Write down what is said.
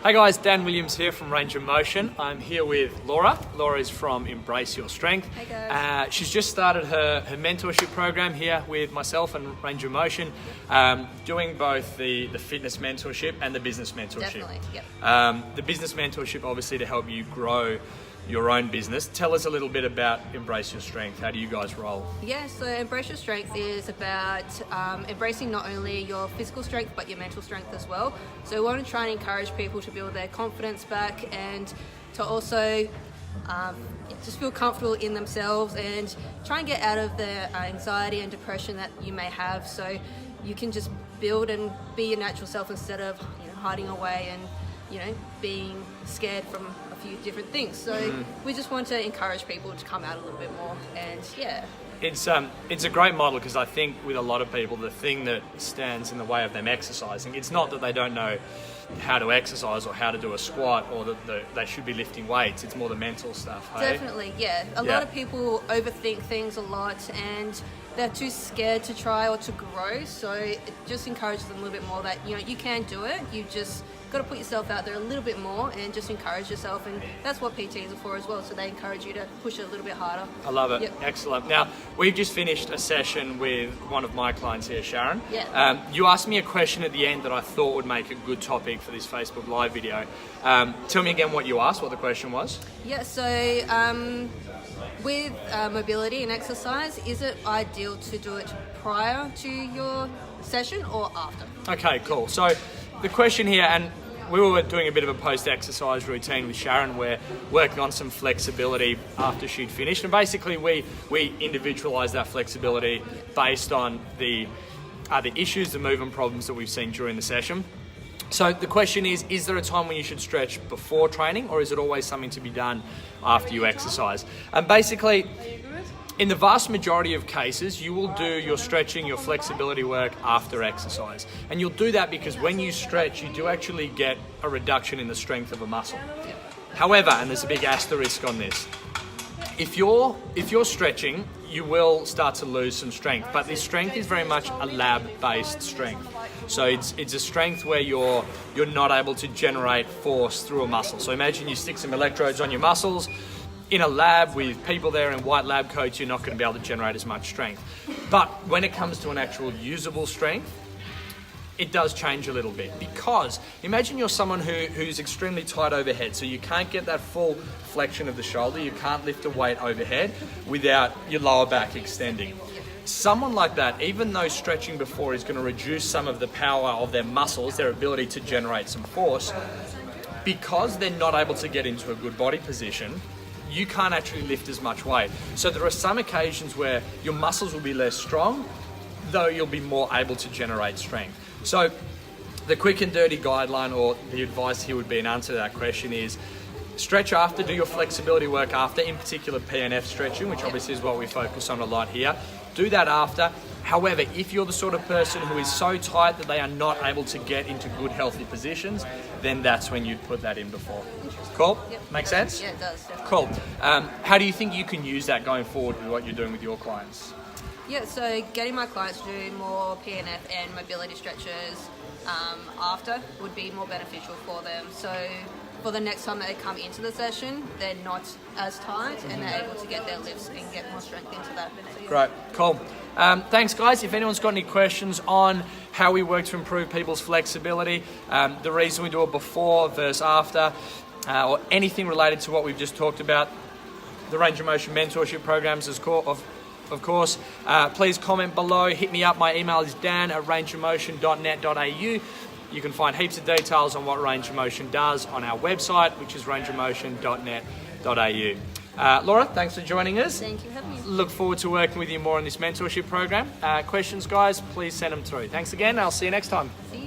Hey guys, Dan Williams here from Range of Motion. I'm here with Laura. Laura is from Embrace Your Strength. Hey guys. She's just started her mentorship program here with myself and Range of Motion, doing both the fitness mentorship and the business mentorship. Definitely, yep. The business mentorship obviously to help you grow your own business. Tell us a little bit about Embrace Your Strength. How do you guys roll? Yeah, so Embrace Your Strength is about embracing not only your physical strength but your mental strength as well. So we want to try and encourage people to build their confidence back and to also just feel comfortable in themselves and try and get out of the anxiety and depression that you may have, so you can just build and be your natural self instead of hiding away and being scared from a few different things. So we just want to encourage people to come out a little bit more, and It's a great model because I think with a lot of people, the thing that stands in the way of them exercising, it's not that they don't know how to exercise or how to do a squat or that they should be lifting weights. It's more the mental stuff. Hey? Definitely, yeah. A lot of people overthink things a lot and they're too scared to try or to grow. So it just encourages them a little bit more that you can do it. You just got to put yourself out there a little bit more and just encourage yourself, and that's what PTs are for as well, so they encourage you to push it a little bit harder. I love it. Yep. Excellent. Now, we've just finished a session with one of my clients here, Sharon. Yeah. You asked me a question at the end that I thought would make a good topic for this Facebook Live video. Tell me again what you asked, what the question was. Yeah, so with mobility and exercise, is it ideal to do it prior to your session or after? Okay, cool. So the question here, and we were doing a bit of a post-exercise routine with Sharon. We're working on some flexibility after she'd finished, and basically we individualise that flexibility based on the issues, the movement problems that we've seen during the session. So the question is there a time when you should stretch before training, or is it always something to be done after you exercise? And basically, in the vast majority of cases, you will do your stretching, your flexibility work after exercise. And you'll do that because when you stretch, you do actually get a reduction in the strength of a muscle. However, and there's a big asterisk on this, if you're stretching, you will start to lose some strength, but this strength is very much a lab-based strength. So it's a strength where you're not able to generate force through a muscle. So imagine you stick some electrodes on your muscles. In a lab with people there in white lab coats, you're not going to be able to generate as much strength. But when it comes to an actual usable strength, it does change a little bit, because imagine you're someone who's extremely tight overhead, so you can't get that full flexion of the shoulder, you can't lift a weight overhead without your lower back extending. Someone like that, even though stretching before is going to reduce some of the power of their muscles, their ability to generate some force, because they're not able to get into a good body position, you can't actually lift as much weight. So there are some occasions where your muscles will be less strong, though you'll be more able to generate strength. So the quick and dirty guideline, or the advice here would be an answer to that question, is stretch after, do your flexibility work after, in particular PNF stretching, which obviously is what we focus on a lot here. Do that after. However, if you're the sort of person who is so tight that they are not able to get into good healthy positions, then that's when you'd put that in before. Cool? Yep. Make sense? Yeah, it does. Definitely. Cool. How do you think you can use that going forward with what you're doing with your clients? Yeah, so getting my clients to do more PNF and mobility stretches after would be more beneficial for them. So for the next time that they come into the session, they're not as tight and they're able to get their lifts and get more strength into that. So, yeah. Great, cool. Thanks guys. If anyone's got any questions on how we work to improve people's flexibility, the reason we do it before versus after, or anything related to what we've just talked about, the Range of Motion mentorship programs of course, please comment below, hit me up. My email is dan@rangeofmotion.net.au. You can find heaps of details on what Range of Motion does on our website, which is rangeofmotion.net.au. Laura, thanks for joining us. Thank you for having me. Look forward to working with you more on this mentorship program. Questions, guys, please send them through. Thanks again. I'll see you next time. See you.